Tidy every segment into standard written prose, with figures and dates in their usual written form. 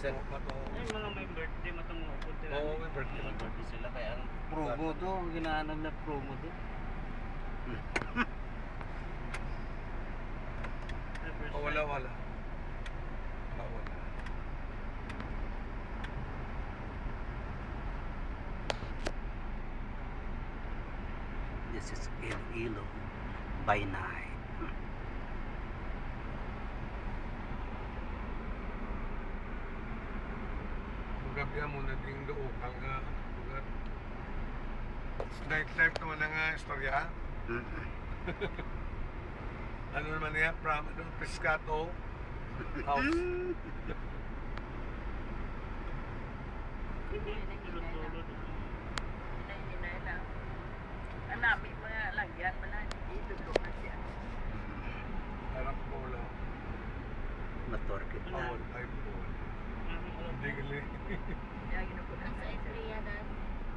Send mo to. Ay, mga may birthday matungukod sila. Oo, may birthday. May birthday sila kaya ang promo to, ang ginahanap na promo to. Oh, wala. Wala. This is Iloilo by night. Gabi mo na ding dookal nga lugar. Nightlife naman na nga istorya. Ano naman niya? From Pescato House. Hanapin mo nga lagyan mo na dito doon siya. Harap ko lang. Matorkit na. Bawal ay bawal. Hindi gali. Kaya ginukunan sa Estrella na.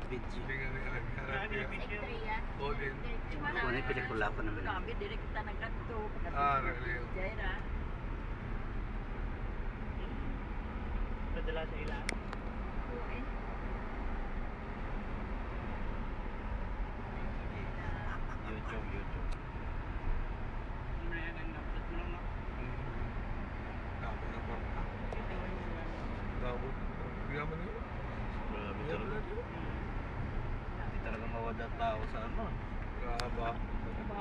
Video. Hindi gali harap niya. Estrella. O din. Kung ano pelikula ko naman. Kami, dire kita nagkanto. Really? Jaira. Padala sa ilan. Uy. YouTube. Ano yan ang napot mo naman? Tama na pa. Tama. Hindi naman yun. Grabe Hindi naman talaga. yun. Hindi talaga mawala tao sa ano. Graba.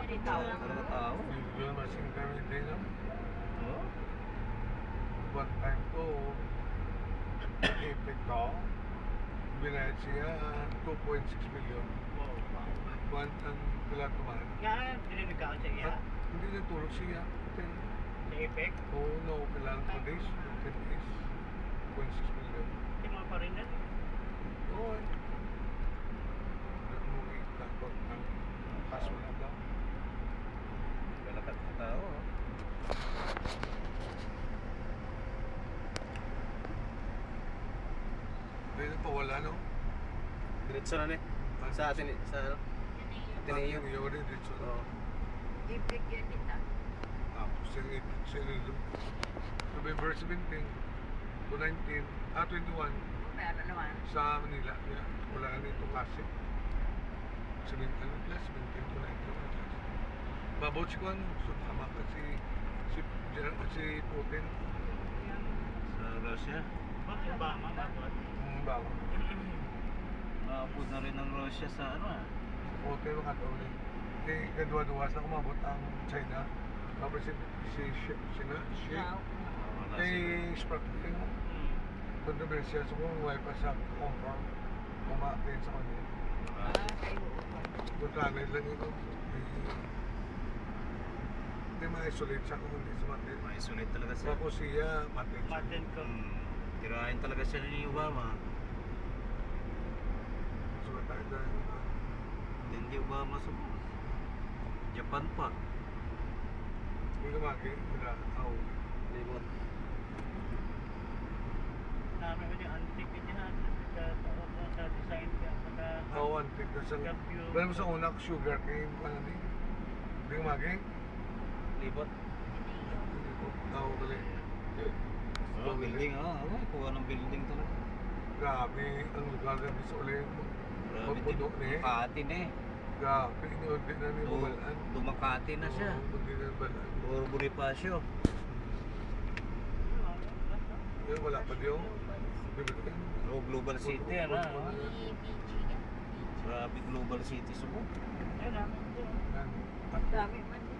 Hindi talaga tao. Hindi naman sing kami din naman. Oh? One time ko, ipit ko, binayad siya 2.6 million. Wow. One ang pala tumahan. Nga, dininig ka sa iya. At hindi natulog siya. Sa Apex. Oo, no, kailangan ko days. 10 days. 2.6 million. Hindi mga pa rin yan. Oo eh. Nagmuwi takot ang kaso na daw. Galakat na tao. Oh. Dahil pa wala no? Diretso na ni. Sa atin sa ano? Tinayong yun rin dito. Oo. Ipik yan kita. Tapos yung November 17 to 19, 21 Meron naman. sa Manila. Yeah. Wala ka nito kasi. 17 plus, 17 to 19. Babot si Kwan, so tama ka si Putin. Sa Russia. Bakit ba, mamabot? Bago. Maapod na rin ng Russia sa ano ah. Putin mga taon eh. Kadwa-duwas na kumabot ang China. Tapos Wow. Wala sparkling Hmm. controversial sa kung why pa sa confirm kumatin sa kanya. Kayo. Puntanay lang ito. Hindi ma-isolate siya kung hindi sa matin. Ma-isolate talaga siya. Tapos siya matin siya. Martin ko. Tirahin talaga siya ni Obama. So tayo dahil Hindi Obama sa Japan pa. hindi lumaki. Wala. Libot. Namin ko yung antique niya. Sa design ka. Antik na sa... Dahil mo sa unak, sugar cane. Ano din? Hindi lumaki. Libot. Tao dali. Oh, building kuha ng building talaga. Grabe. Ang lugar na sa ulit. Grabe din. Pagpuno na eh. Makati na eh. Grabe. Hindi na ni Babalaan. Dumakati na siya. Hindi na Babalaan. Or Bonifacio. Yun, wala pa diyo. Bibitin. Oh, Global City ano. Grabe Global City sumo. Ayun namin din. Ang dami man din.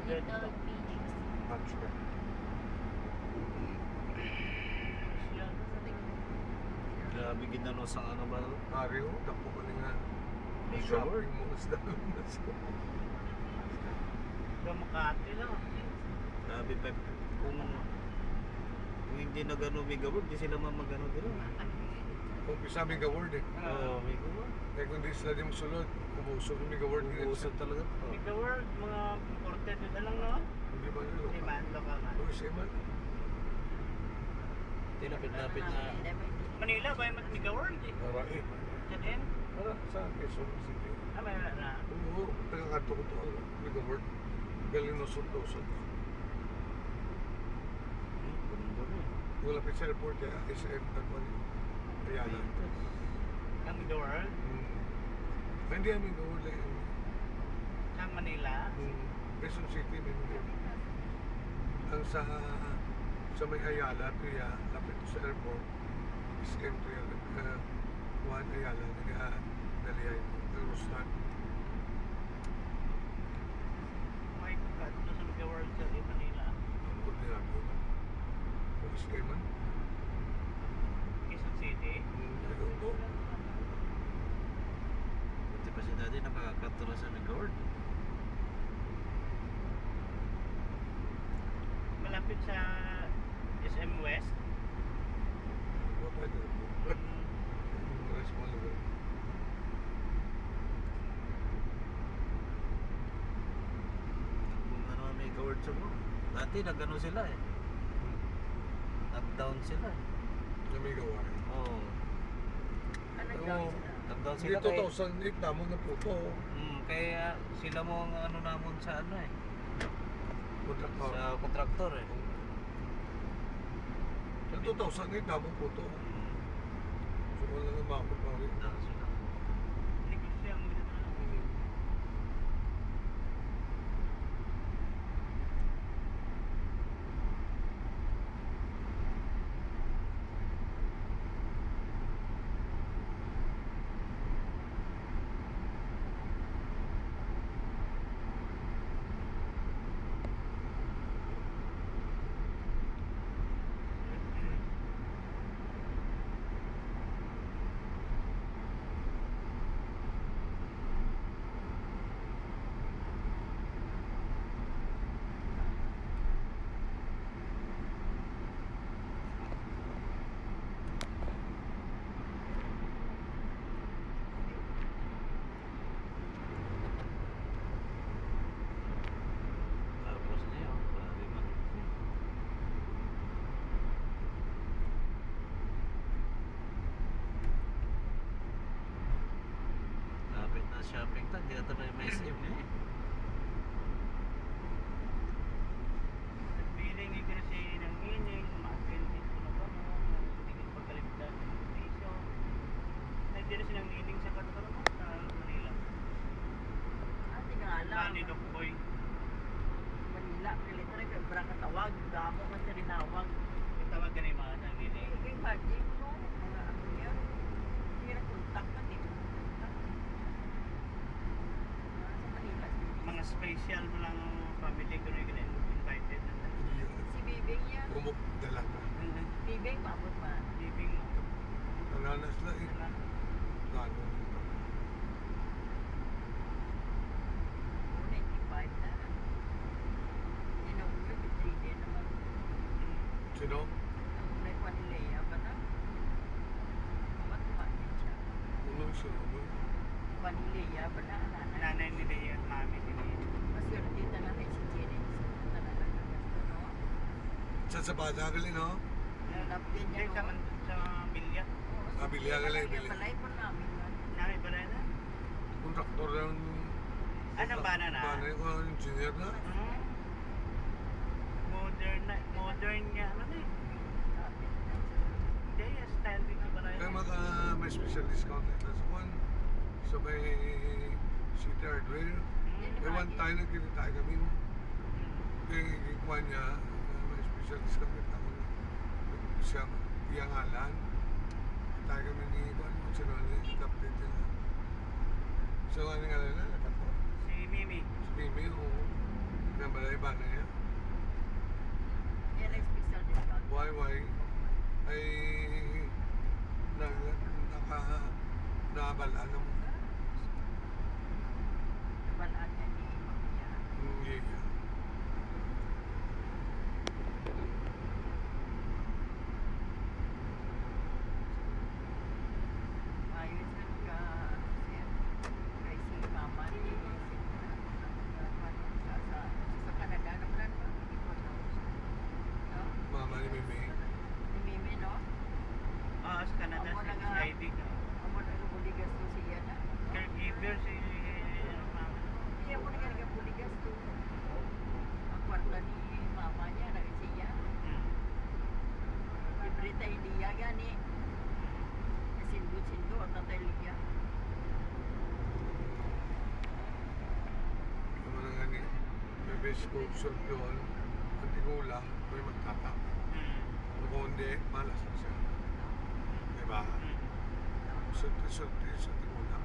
Dito. Touch ka. Grabe ginano sa ano ba? Mario, dako ka nga. Big Shopping malls na lunas. Makati lang. Grabe pa kung hindi na gano'n may gawag, di sila mamagano dito. Kung isa may gaward eh. Oo, may gawag. Kaya kung di sila di masulod, umusog may gaward din. Uusap talaga. Big the world, mga imported na lang no? Hindi ba yun? Hindi man, lokal man. Uy, siya man. Tinapit-lapit na. Manila ba yung Mega World eh? Para eh. Diyan din? Para sa Quezon City. Mayroon na. Oo, taga-kanto ko to. May gaward. Galing nosod-nosod. Wala pa sa airport kaya SM at wala. Ayala. Ang World, Hindi kami doon lang. sa Manila. Quezon City, may mga. Ang sa may Ayala, kaya lapit sa airport, SM kaya Juan Ayala, nag-dalihay ng Rostan. May kadto sa Mega World sa Manila. Ang good nila doon. Kung SM man. Quezon City. Ayun po. Buti pa si daddy nakakatula sa Megaward. Malapit sa SM West. What I do? Very small level. Kung ano ang Megaward sa mo. Dati nag-ano sila eh. Nag-down sila eh. Na may gawa rin. Oo. Ano Oo. gawin sila? Nag-down Hindi sila kay... 2008 namon na po to. Kaya sila mo ang ano namon sa ano eh. Kontraktor. Sa kontraktor eh. Sa 2008 namon po to. So wala na makapag pa rin. Down sila. Negosyo ang mga Tapos na yun. Grabe man. Lapit na shopping tag. Di na tayo may SM eh. Feeling ni kasi ng ining, ma-attended ko na ba mo, hindi pagkalimtan ng station. Nagdira silang ining sa Kataro sa Manila. Ate nga alam. Ani Dokboy. Manila, military ka brang katawag, damo ka sa rinawag. Tawag ka ni mga ng ining. Kay Margie mo no, mga ano niya. Hindi na kontak ka dito. Sa Manila. Mga special mo lang family ko rin invited na tayo. Si Bibing yan. Umok dalaga. Bibing, maabot man. Living mo. Nananas na eh. Gano. 95 na. Inauwi, 3 din naman. Sino? Ang unay pa ni Leia ba na? Matumanin siya. Unong sino mo? Pa ni Leia ba na? Nanay. Nanay ni Lea at mami ni Lea. Maswerte na si Jenny. Talaga gasto, no? Sa bata gali no? Nalapin niya, Hindi sa, no? sa Bilya. Ah, Bilya ka lang, Bilya. Balay po namin man. Nanay ba na? Kontraktor ng... Anong bana na? Bana yung engineer na. Hmm? Modern nga ano na eh. Hindi, style din ka ba na Kaya yun? may special discount na sa one. So may city hardware. May one time na kinitay kami. Kaya gikuha niya, may special discount na ako. Siya, iyang alan. Tayo kami ni Iban, sinali, kapit niya. So ano nga na, nakato. Si Mimi. Si Mimi, o nabalay ba na niya? Yan ang special discount. Why, ay nabala ng Balaan niya ni Mamia. iya. Ayos na ka, siya. Kay si Mama ni sa Canada naman ba? Hindi ko alam. No? Mama ni Mimi. Ni Mimi, no? Ah, sa Canada, Amo na si nga. ID ka. Amo na lubuligas to siya na. Caregiver si mama. Iya mo na nga buligas to. Ang kwarta ni Mama niya, na siya. Hmm. gani. Sindot-sindot at tatay Lydia. Naman na nga ni, may best ko surf doon, ang tigula, may magtatap. Kung hindi, malas na siya. Diba? Surti sa tigula.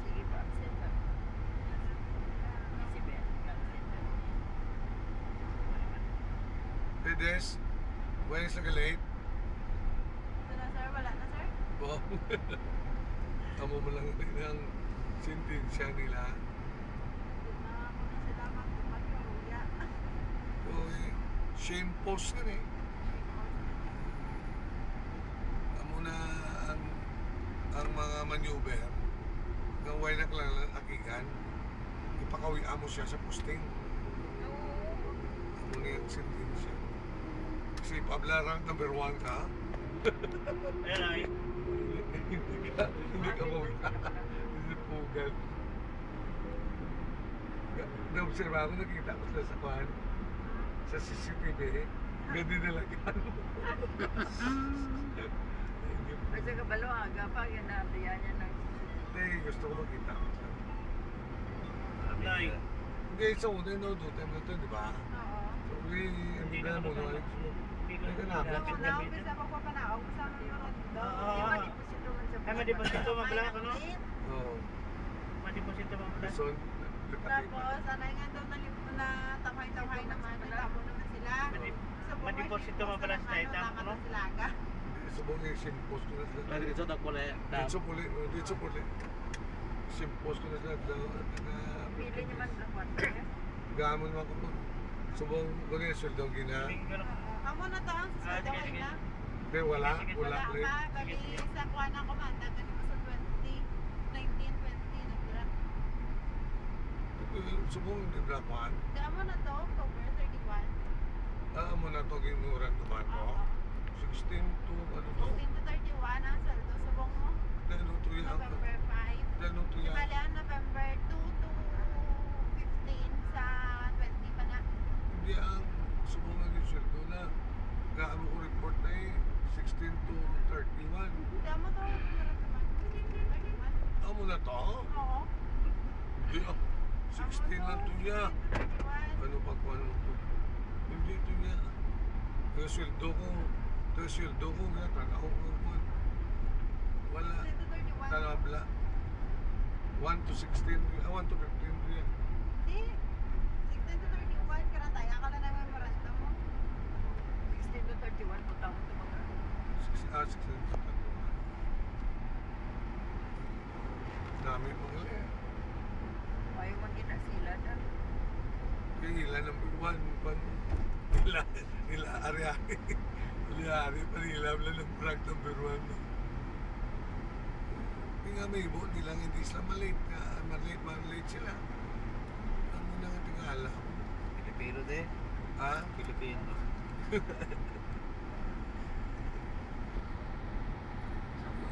Sige pa, absent pa. Si Ben, absent pa. Pedes, when is late? Ito na sir, wala na sir? Oo. Amo mo lang ang sintensya nila. Ako na sila magpapagkaluya. Uy, shame post yun eh. Amo na ang mga maneuver. Ng why lang akigan. Ipakawi amo siya sa posting. Amo na yung sintensya. Kasi pablarang number 1 ka. Ayan ay. Hindi ka mawi. Hindi pugal. Na-observe ako, nakita ko sila sa kwan. Sa CCTV. Gandi na lang yan. Kasi kabalo aga pa, ganabiya niya ng Hindi, gusto ko makita. Nay. Hindi, sa una, no, do time na ito, di ba? Oo. So, hindi na mo, no, Hindi ko Teka na, lapit Kung na naumpisa ko pa panahon, kasama yung rando. Oo. Di ba deposito man sa Ay, ma-deposito man pala ako, no? Oo. Madiposito mo pala. So, Tapos, anay nga daw na tamay-tamay naman. Nagtamo naman sila. Madiposito mo pala sa item, tama no? na sila aga. subong yung simpost ko na sila. Dito na pula. Dito puli. Simpost ko na sila. Pili niyo man lang kwarto. Gamon mo ako po. Subong, gano'n yung sweldo gina. Amo na to ang Ah, sa sige, sige. na. Hindi, wala. Sige, sige. Wala, Wala pre. pa, bali sa kuha ng komanda, ganun mo sa 1920, nagra. Subong, hindi black one. Amo na to, October 31. Mo na ito ginuran naman ko. 16 to, ano to? 14 to 31 ang sweldo. Subong mo, Gano'n to yan. November 5. Gano'n to yan. Bali ang November 2 to 15 sa 20 pa na. Hindi ang subungan yung sweldo na gaano ko report na 16 to 31. Hindi mo to, meron naman. 31. Amo na to? Oo. Hindi 16 lang to niya. 31. Ano pa kung ano to? Hindi to niya. Kaya sweldo ko, kaya tanaw ko kung wala. 16 to 31. Tanabla. 1 to 16, 1 to 15 to yan. Hindi. 16 to 31, karataya ka lang naman memorandum mo. 16 to 31, punta mo ito mga. 16 to 31. Dami mga Ayaw magkita sila na. kaya ilan number 1, nila ari-ari. Ari-ari pa nila ng prank number 1. No? Kaya nga may ibo nilang hindi sila malate. Malate sila. Ano na nga tingala? Pilipino de. Ha? Pilipino.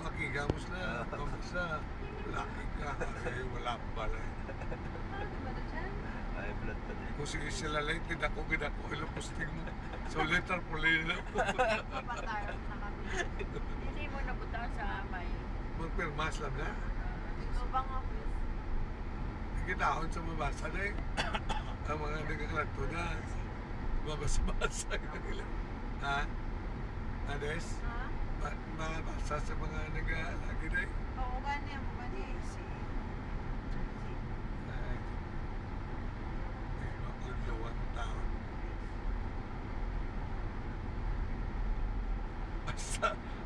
Makigamos na. Kamusta? Laki ka. Ay, wala pala. Ano ba na dyan? Ay, blood pa din. Kung sige sila late, gidako. Ilang posting mo. So later, pulay na. Papatar na kami. Hindi mo nabutaan sa amay. Magpirmas lang na. Ito bang office? Ikitahon sa mabasa na eh. Ang mga nagkaklanto na. Mabasa-basa na nila. Ha? Ades? Ha? Mabasa sa mga naglalagi na eh. Oo, gani. Amo gani. Ay. Ay, makulawan taon.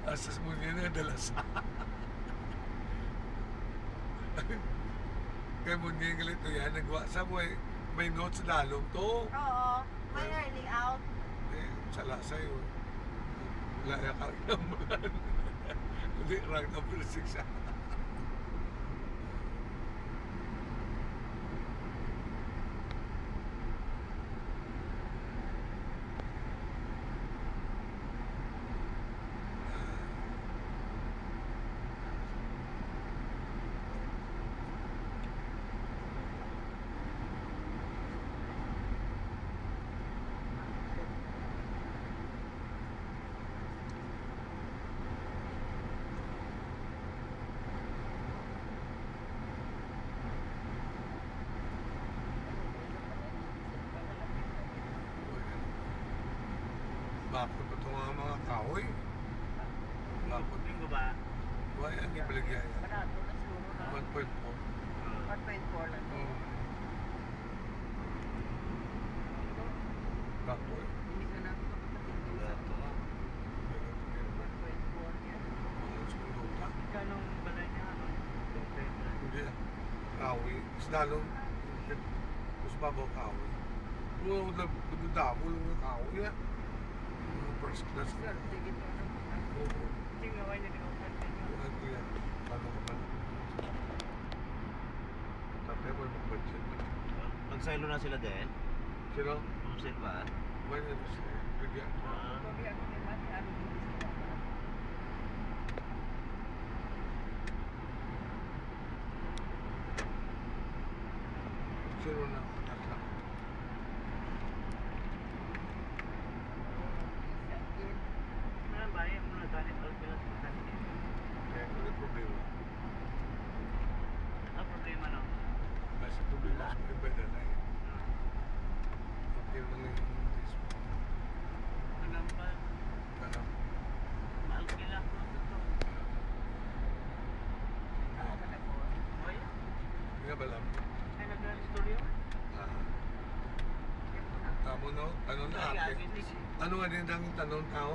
Asas mo niya na dalas. Kaya mo niya yung galito yan, nagwasa mo eh. May notes na dalong to. Oo. May early out. Eh, sala sa'yo. Wala ka naman. Hindi, rank number 6 siya. mga kahoy. Lapot. Linggo ba? Wala yan, di baligya yan. Barato na siguro na. 1.4. 1.4 lang. Oo. Kahoy. Hindi ko na makapatindi sa mga 1.4 yan. Mga sundota. Kano ang balay niya? Ano? Hindi na. Kahoy. Isdalong. Mas babaw kahoy. Kung damo lang ng kahoy yan. Mga first class. Swerte gito na. Oo. Tingaway niya, di ko kantin. Ano yan? Paano ka pala? Tapos mo yung budget. Nagsaylo na sila din. Sino? Ang silva. Wala na siya. Bigyan. Sabi ako ni Mati, ano yung gusto ko. Sino na? Nasa. Ano ba yan? Muna tayo pagpilas sa kantin. Kaya kung may problema. Ang problema no? Nasa problema sa may beda na eh. Okay lang yung Facebook. Alam ba? Ano? Mahal kila ko ito. Oh, yeah. Hindi nga ba alam? Ay, nag-istoryo? Tamo no? Ano na ate? Ano nga din daming tanong tao?